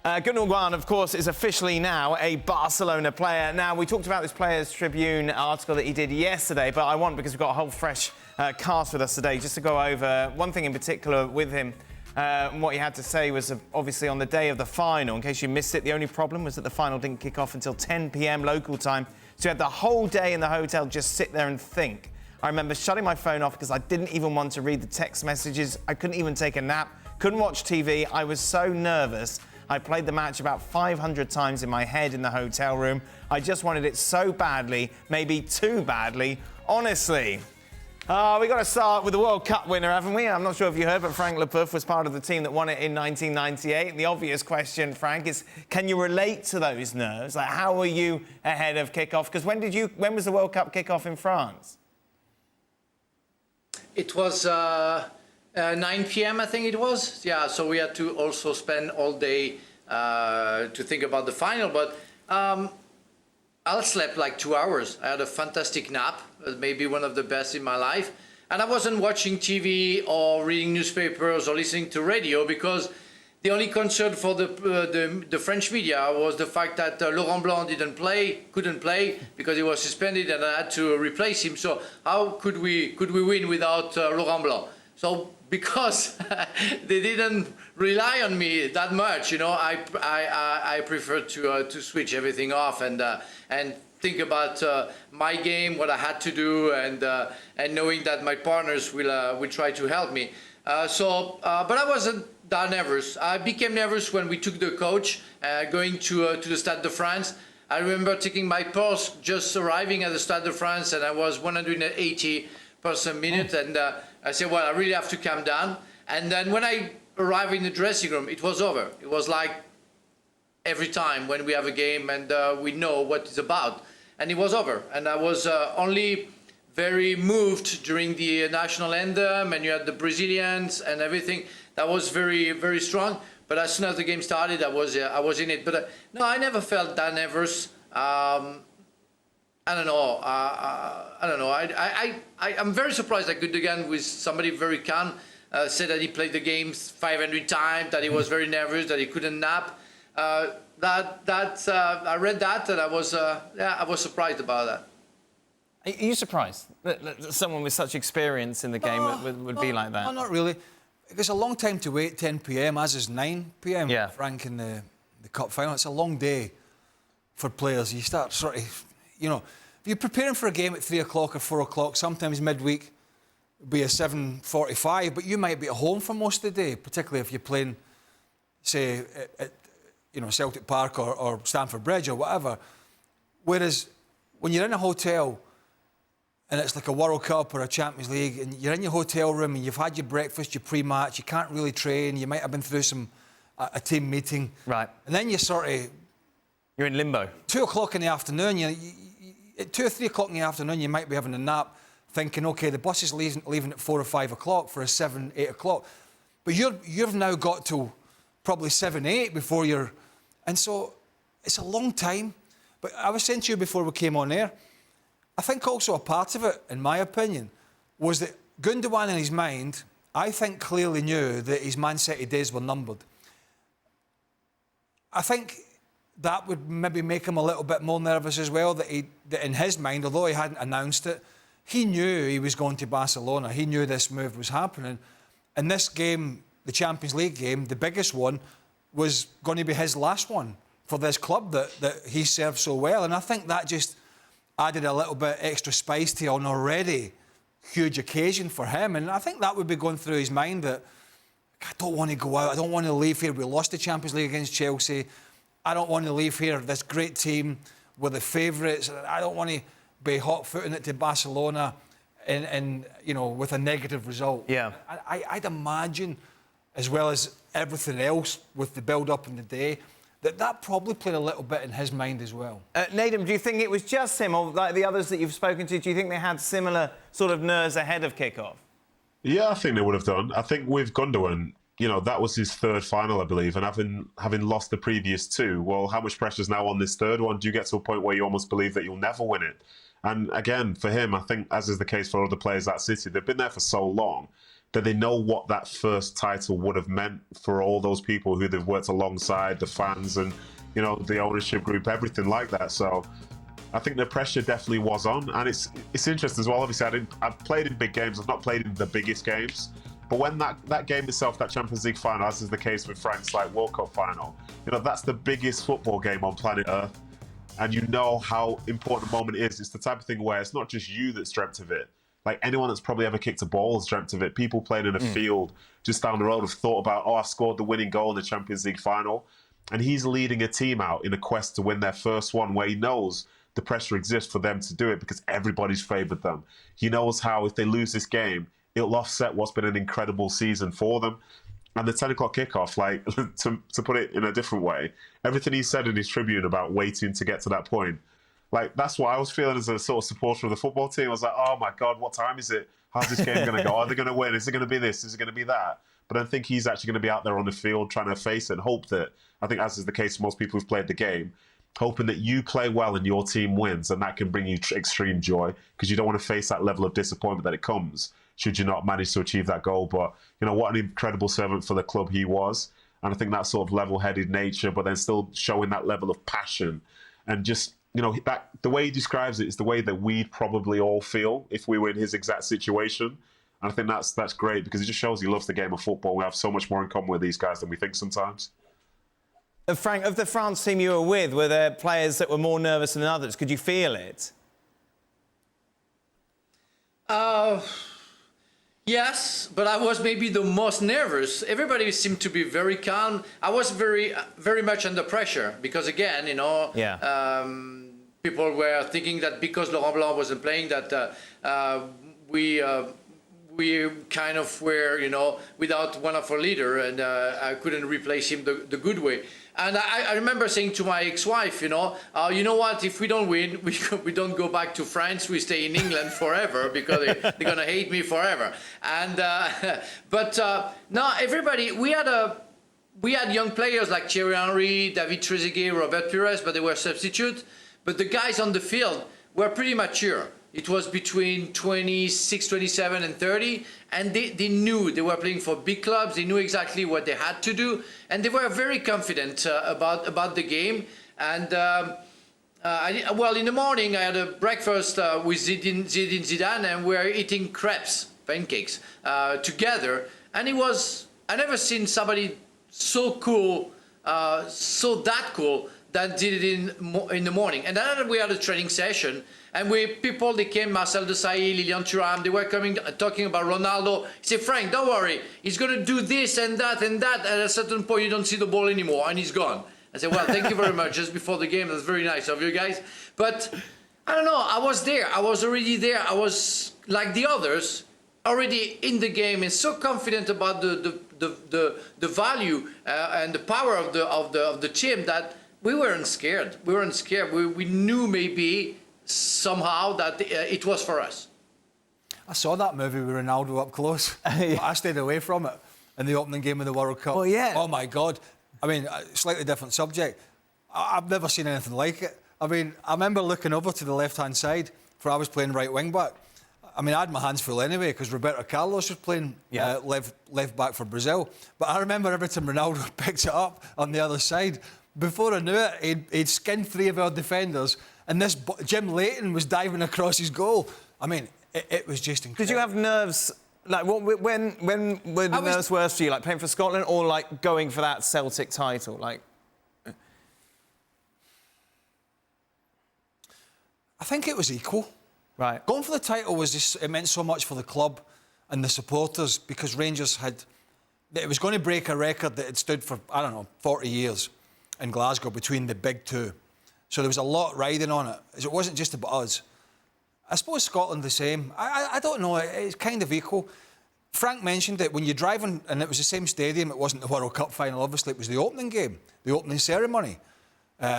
Gundogan, of course, is officially now a Barcelona player. Now, we talked about this Players' Tribune article that he did yesterday, but I want, because we've got a whole fresh cast with us today, just to go over one thing in particular with him. What he had to say was obviously on the day of the final. In case you missed it, the only problem was that the final didn't kick off until 10 p.m. local time. So you had the whole day in the hotel just sit there and think. I remember shutting my phone off because I didn't even want to read the text messages. I couldn't even take a nap, couldn't watch TV. I was so nervous. I played the match about 500 times in my head in the hotel room. I just wanted it so badly, maybe too badly, honestly. We got to start with the World Cup winner, haven't we? I'm not sure if you heard, but Frank Leboeuf was part of the team that won it in 1998. And the obvious question, Frank, is can you relate to those nerves? Like, how were you ahead of kickoff? Because when was the World Cup kickoff in France? It was 9 p.m. I think it was. Yeah, so we had to also spend all day to think about the final. But I slept like 2 hours. I had a fantastic nap, maybe one of the best in my life. And I wasn't watching TV or reading newspapers or listening to radio because the only concern for the French media was the fact that Laurent Blanc couldn't play because he was suspended, and I had to replace him. So how could we win without Laurent Blanc? So because they didn't rely on me that much, you know, I preferred to switch everything off and think about my game, what I had to do, and knowing that my partners will try to help me. But I wasn't that nervous. I became nervous when we took the coach going to the Stade de France. I remember taking my pulse just arriving at the Stade de France, and I was 180 per minute, and I said, well, I really have to calm down. And then when I arrived in the dressing room, it was over. It was like every time when we have a game and we know what it's about. And it was over. And I was only very moved during the national anthem, and you had the Brazilians and everything. That was very, very strong. But as soon as the game started, I was in it. But no, I never felt that nervous. I don't know. I don't know. I'm very surprised that Gundogan, was somebody very calm, said that he played the games 500 times, that he was very nervous, that he couldn't nap. I read that, and I was surprised about that. Are you surprised that someone with such experience in the game would be like that? No, not really. It's a long time to wait, 10 p.m, as is 9 p.m, yeah. Frank, in the Cup final. It's a long day for players. You start sort of, you know, if you're preparing for a game at 3 o'clock or 4 o'clock, sometimes midweek it'll be a 7:45, but you might be at home for most of the day, particularly if you're playing, say, at Celtic Park or Stamford Bridge or whatever. Whereas when you're in a hotel and it's like a World Cup or a Champions League, and you're in your hotel room and you've had your breakfast, your pre-match, you can't really train, you might have been through a team meeting. Right. And then you're in limbo. 2 o'clock in the afternoon, at 2 or 3 o'clock in the afternoon, you might be having a nap, thinking, OK, the bus is leaving at 4 or 5 o'clock for a 7, 8 o'clock. But you've now got to probably 7, 8 before you're... And so it's a long time. But I was saying to you before we came on air, I think also a part of it, in my opinion, was that Gundogan in his mind, I think clearly knew that his Man City days were numbered. I think that would maybe make him a little bit more nervous as well, that in his mind, although he hadn't announced it, he knew he was going to Barcelona. He knew this move was happening. And this game, the Champions League game, the biggest one, was going to be his last one for this club that he served so well. And I think that just added a little bit extra spice to an already huge occasion for him. And I think that would be going through his mind, that I don't want to go out, I don't want to leave here. We lost the Champions League against Chelsea. I don't want to leave here, this great team, we're the favourites. I don't want to be hot-footing it to Barcelona with a negative result. Yeah. I'd imagine, as well as everything else with the build-up in the day, that probably played a little bit in his mind as well. Nedum, do you think it was just him, or like the others that you've spoken to, do you think they had similar sort of nerves ahead of kick-off? Yeah, I think they would have done. I think with Gundogan, that was his third final, I believe, and having lost the previous two, well, how much pressure is now on this third one? Do you get to a point where you almost believe that you'll never win it? And again, for him, I think, as is the case for other players at City, they've been there for so long that they know what that first title would have meant for all those people who they've worked alongside, the fans and, you know, the ownership group, everything like that. So I think the pressure definitely was on, and it's interesting as well. Obviously, I've played in big games. I've not played in the biggest games, but when that game itself, that Champions League final, as is the case with Frank's like World Cup final, you know, that's the biggest football game on planet Earth, and you know how important the moment is. It's the type of thing where it's not just you that's dreamt of it. Like anyone that's probably ever kicked a ball has dreamt of it. People playing in a field just down the road have thought about, oh, I've scored the winning goal in the Champions League final, and he's leading a team out in a quest to win their first one, where he knows the pressure exists for them to do it because everybody's favoured them. He knows how if they lose this game, it'll offset what's been an incredible season for them. And the 10 o'clock kickoff, like, to put it in a different way, everything he said in his tribune about waiting to get to that point, like, that's what I was feeling as a sort of supporter of the football team. I was like, oh my God, what time is it? How's this game going to go? Are they going to win? Is it going to be this? Is it going to be that? But I think he's actually going to be out there on the field trying to face it and hope that, I think as is the case for most people who've played the game, hoping that you play well and your team wins, and that can bring you extreme joy, because you don't want to face that level of disappointment that it comes should you not manage to achieve that goal. But, you know, what an incredible servant for the club he was. And I think that sort of level-headed nature, but then still showing that level of passion. And just, you know, that the way he describes it is the way that we'd probably all feel if we were in his exact situation. And I think that's great, because it just shows he loves the game of football. We have so much more in common with these guys than we think sometimes. Frank, of the France team you were with, were there players that were more nervous than others? Could you feel it? Yes, but I was maybe the most nervous. Everybody seemed to be very calm. I was very much under pressure because, again, you know, people were thinking that because Laurent Blanc wasn't playing, that we kind of were, you know, without one of our leader, and I couldn't replace him the good way. And I remember saying to my ex-wife, you know what, if we don't win, we don't go back to France, we stay in England forever, because they're going to hate me forever. And but no, everybody, we had young players like Thierry Henry, David Trezeguet, Robert Pires, but they were substitute. But the guys on the field were pretty mature. It was between 26, 27 and 30, and they knew they were playing for big clubs. They knew exactly what they had to do, and they were very confident about the game. And well, in the morning I had a breakfast with Zinedine Zidane, and we were eating crepes, pancakes, together. And I never seen somebody so cool, that cool, that did it in the morning. And then we had a training session, and they came, Marcel Desailly, Lilian Thuram, they were coming, talking about Ronaldo. He said, Frank, don't worry, he's going to do this and that and that, and at a certain point you don't see the ball anymore, and he's gone. I said, well, thank you very much, just before the game, that's very nice of you guys. But, I don't know, I was there, I was already there, I was, like the others, already in the game, and so confident about the value and the power of the team that we weren't scared. We knew maybe somehow that it was for us. I saw that movie with Ronaldo up close. But I stayed away from it in the opening game of the World Cup. Oh, yeah. Oh, my God. I mean, slightly different subject. I've never seen anything like it. I mean, I remember looking over to the left-hand side where I was playing right wing-back. I mean, I had my hands full anyway because Roberto Carlos was playing left back for Brazil. But I remember every time Ronaldo picked it up on the other side, before I knew it, he'd skinned 3 of our defenders, and this Jim Leighton was diving across his goal. I mean, it was just incredible. Did you have nerves? Like, when were the nerves worse for you? Like playing for Scotland, or like going for that Celtic title? Like, I think it was equal. Right. Going for the title it meant so much for the club and the supporters, because Rangers it was going to break a record that had stood for, I don't know, 40 years in Glasgow between the big two. So there was a lot riding on it. It wasn't just about us. I suppose Scotland the same. I don't know, it's kind of equal. Frank mentioned it, when you're driving, and it was the same stadium, it wasn't the World Cup final, obviously, it was the opening game, the opening ceremony.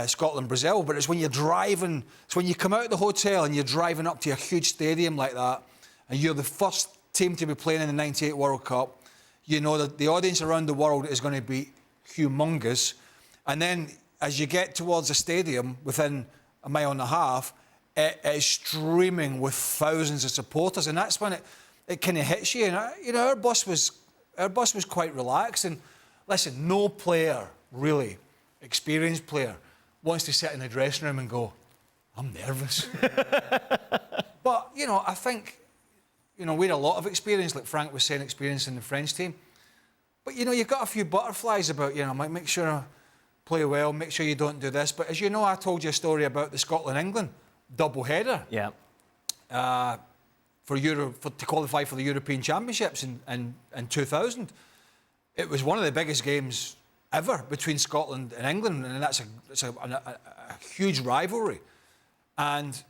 Scotland-Brazil, but it's when you're driving, it's when you come out of the hotel and you're driving up to a huge stadium like that, and you're the first team to be playing in the '98 World Cup, you know that the audience around the world is going to be humongous. And then as you get towards the stadium, within a mile and a half, it is streaming with thousands of supporters, and that's when it kind of hits you. And you know, our boss was quite relaxed. And listen, no player really, experienced player, wants to sit in the dressing room and go, I'm nervous. But you know, I think, you know, we had a lot of experience, like Frank was saying, experience in the French team. But you know, you've got a few butterflies about, you know, make sure I play well, make sure you don't do this. But as you know, I told you a story about the Scotland-England double-header. Yeah. To qualify for the European Championships in 2000. It was one of the biggest games ever between Scotland and England, and that's a huge rivalry. And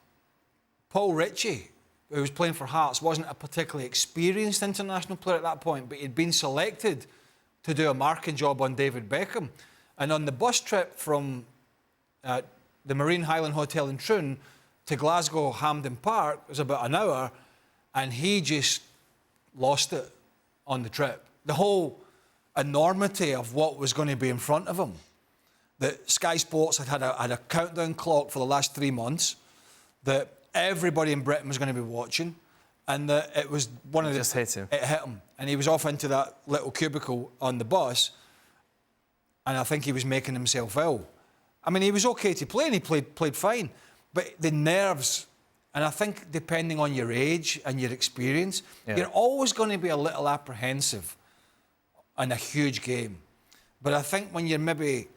Paul Ritchie, who was playing for Hearts, wasn't a particularly experienced international player at that point, but he'd been selected to do a marking job on David Beckham. And on the bus trip from the Marine Highland Hotel in Troon to Glasgow Hampden Park, it was about an hour, and he just lost it on the trip. The whole enormity of what was going to be in front of him. That Sky Sports had a countdown clock for the last 3 months, that everybody in Britain was going to be watching, and that it was one of the... Just hit him. It hit him. And he was off into that little cubicle on the bus, and I think he was making himself ill. I mean, he was okay to play, and he played fine. But the nerves, and I think depending on your age and your experience, you're always going to be a little apprehensive in a huge game. But I think when you're maybe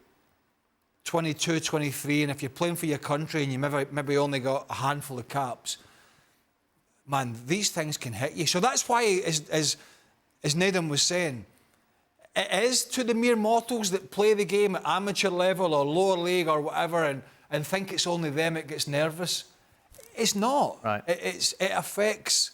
22, 23, and if you're playing for your country and you maybe only got a handful of caps, man, these things can hit you. So that's why, as Nedum was saying, it is to the mere mortals that play the game at amateur level or lower league or whatever and think it's only them that gets nervous. It's not. Right. It affects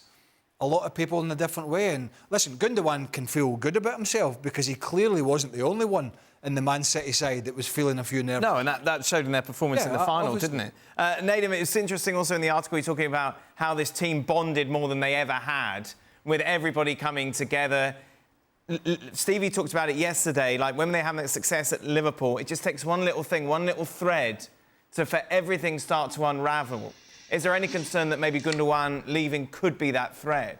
a lot of people in a different way. And listen, Gundogan can feel good about himself because he clearly wasn't the only one in the Man City side that was feeling a few nerves. No, and that showed in their performance in the final, obviously. didn't it? Nedum, it was interesting also in the article you're talking about how this team bonded more than they ever had, with everybody coming together. Stevie talked about it yesterday, like when they have that success at Liverpool, it just takes one little thing, one little thread for everything start to unravel. Is there any concern that maybe Gundogan leaving could be that thread?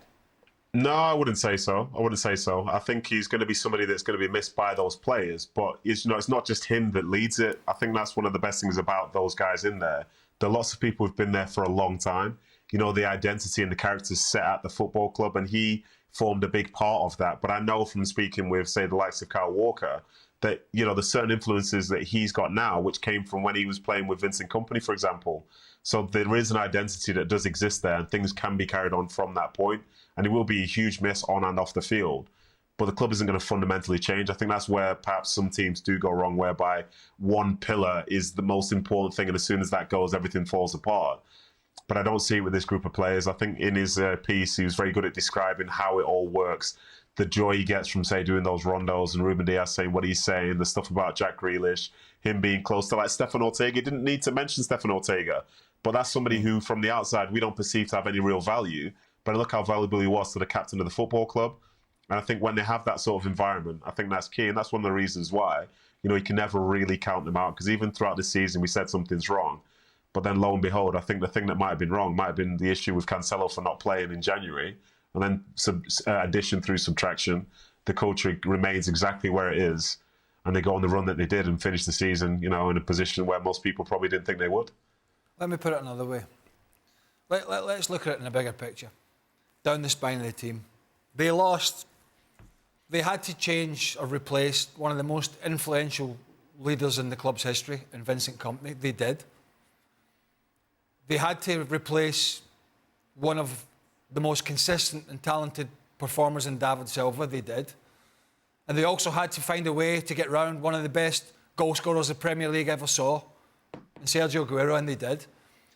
No, I wouldn't say so. I think he's going to be somebody that's going to be missed by those players. But it's not just him that leads it. I think that's one of the best things about those guys in there. There are lots of people who've been there for a long time. You know, the identity and the characters set at the football club, and he formed a big part of that. But I know from speaking with, say, the likes of Kyle Walker, that, you know, there's certain influences that he's got now, which came from when he was playing with Vincent Kompany, for example. So there is an identity that does exist there, and things can be carried on from that point. And it will be a huge miss on and off the field. But the club isn't going to fundamentally change. I think that's where perhaps some teams do go wrong, whereby one pillar is the most important thing, and as soon as that goes, everything falls apart. But I don't see it with this group of players. I think in his piece, he was very good at describing how it all works. The joy he gets from, say, doing those rondos, and Ruben Dias saying what he's saying, the stuff about Jack Grealish, him being close to like Stefan Ortega. He didn't need to mention Stefan Ortega, but that's somebody who, from the outside, we don't perceive to have any real value. But look how valuable he was to the captain of the football club. And I think when they have that sort of environment, I think that's key. And that's one of the reasons why, you know, you can never really count them out. Because even throughout the season, we said something's wrong. But then lo and behold, I think the thing that might have been wrong might have been the issue with Cancelo for not playing in January. And then addition through subtraction, the culture remains exactly where it is. And they go on the run that they did and finish the season, you know, in a position where most people probably didn't think they would. Let me put it another way. Let's look at it in a bigger picture. Down the spine of the team. They lost. They had to change or replace one of the most influential leaders in the club's history, in Vincent Kompany. They did. They had to replace one of the most consistent and talented performers in David Silva. They did. And they also had to find a way to get round one of the best goal scorers the Premier League ever saw, in Sergio Aguero, and they did.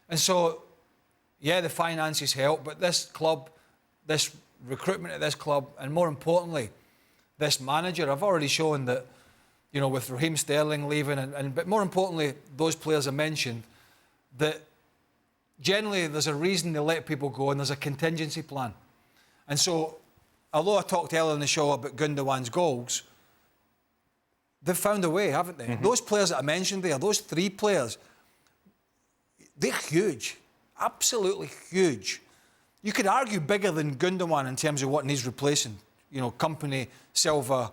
And so, yeah, the finances help, but this club, this recruitment at this club, and more importantly, this manager, I've already shown that, you know, with Raheem Sterling leaving, but more importantly, those players I mentioned, that generally there's a reason they let people go and there's a contingency plan. And so, although I talked earlier in the show about Gundogan's goals, they've found a way, haven't they? Mm-hmm. Those players that I mentioned there, those three players, they're huge, absolutely huge. you could argue bigger than Gundogan in terms of what needs replacing. You know, Company, Silva,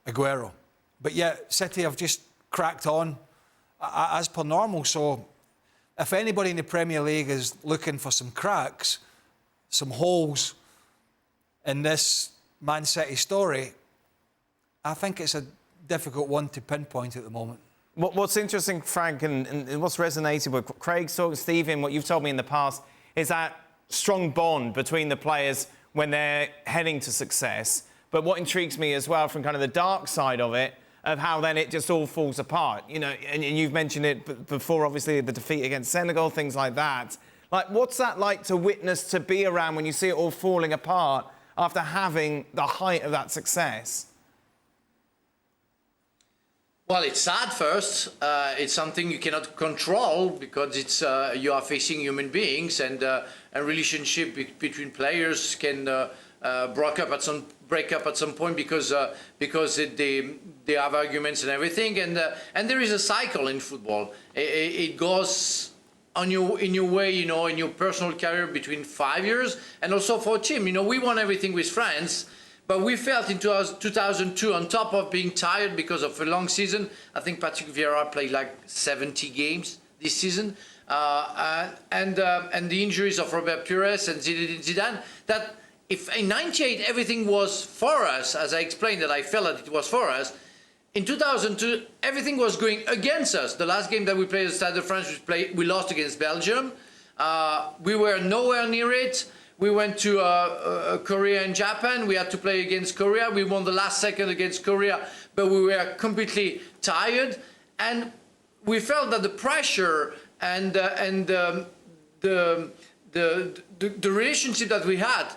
Aguero. But yet, City have just cracked on as per normal. So if anybody in the Premier League is looking for some cracks, some holes in this Man City story, I think it's a difficult one to pinpoint at the moment. What's interesting, Frank, and what's resonated with Craig's talk, Stephen, what you've told me in the past, is that strong bond between the players when they're heading to success. But what intrigues me as well from kind of the dark side of it, of how then it just all falls apart. You know, and you've mentioned it before, obviously, the defeat against Senegal, things like that. Like, what's that like to witness, to be around when you see it all falling apart after having the height of that success? Well, it's sad first. It's something you cannot control because it's you are facing human beings, and a relationship between players can break up at some point because they have arguments and everything, and there is a cycle in football. It goes in your way, you know, in your personal career between 5 years, and also for a team. You know, we won everything with France. But we felt in 2002, on top of being tired because of a long season, I think Patrick Vieira played like 70 games this season, and the injuries of Robert Pires and Zidane, that if in '98 everything was for us, as I explained that I felt that it was for us, in 2002 everything was going against us. The last game that we played at Stade de France, we lost against Belgium. We were nowhere near it. We went to Korea and Japan. We had to play against Korea. We won the last second against Korea, but we were completely tired. And we felt that the pressure and the relationship that we had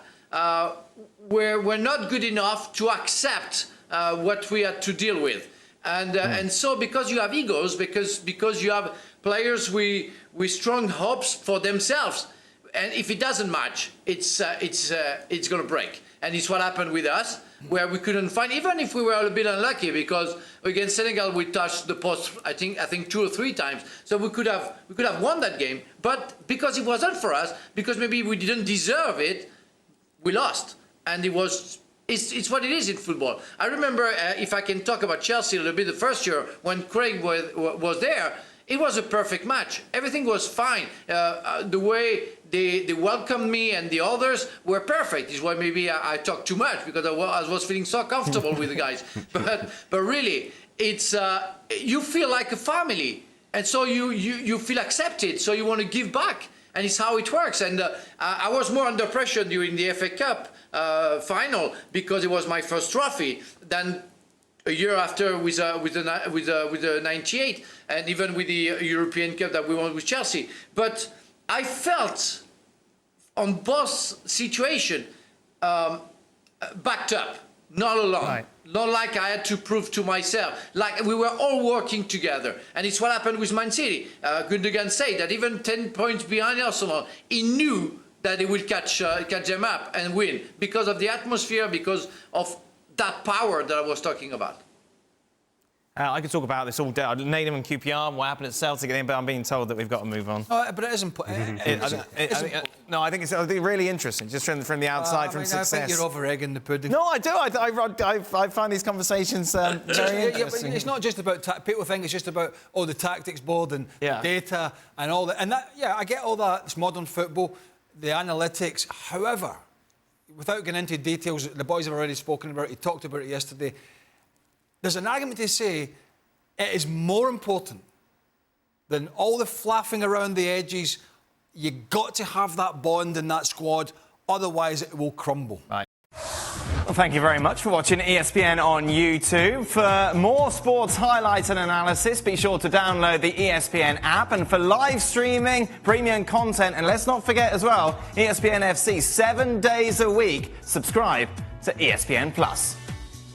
were not good enough to accept what we had to deal with. And so because you have egos, because you have players with strong hopes for themselves, and if it doesn't match, it's going to break. And it's what happened with us, where we couldn't find, even if we were a bit unlucky, because against Senegal we touched the post, I think 2 or 3 times. So we could have won that game, but because it wasn't for us, because maybe we didn't deserve it, we lost. And it's what it is in football. I remember, if I can talk about Chelsea a little bit, the first year when Craig was there, it was a perfect match. Everything was fine. The way they welcomed me and the others were perfect. Is why maybe I talked too much, because I was feeling so comfortable with the guys. But really, it's you feel like a family, and so you feel accepted. So you want to give back, and it's how it works. And I was more under pressure during the FA Cup final because it was my first trophy than a year after with the 98, and even with the European Cup that we won with Chelsea. But I felt on both situations backed up, not alone. Right. Not like I had to prove to myself. Like we were all working together. And it's what happened with Man City. Gundogan said that even 10 points behind Arsenal, he knew that they would catch them up and win because of the atmosphere, because of that power that I was talking about. I could talk about this all day. Nedum and QPR, what happened at Celtic, but I'm being told that we've got to move on. Oh, but it is important. No, I think it's really interesting, just from the outside, from success. I think you're over-egging the pudding. No, I do. I find these conversations very interesting. It's not just about... people think it's just about, the tactics board and the data and all that. And that, I get all that. It's modern football, the analytics. However, without getting into details, the boys have already spoken about it. He talked about it yesterday. There's an argument to say it is more important than all the flapping around the edges. You've got to have that bond in that squad, otherwise it will crumble. Right. Well, thank you very much for watching ESPN on YouTube. For more sports highlights and analysis, be sure to download the ESPN app. And for live streaming, premium content, and let's not forget as well, ESPN FC 7 days a week. Subscribe to ESPN+.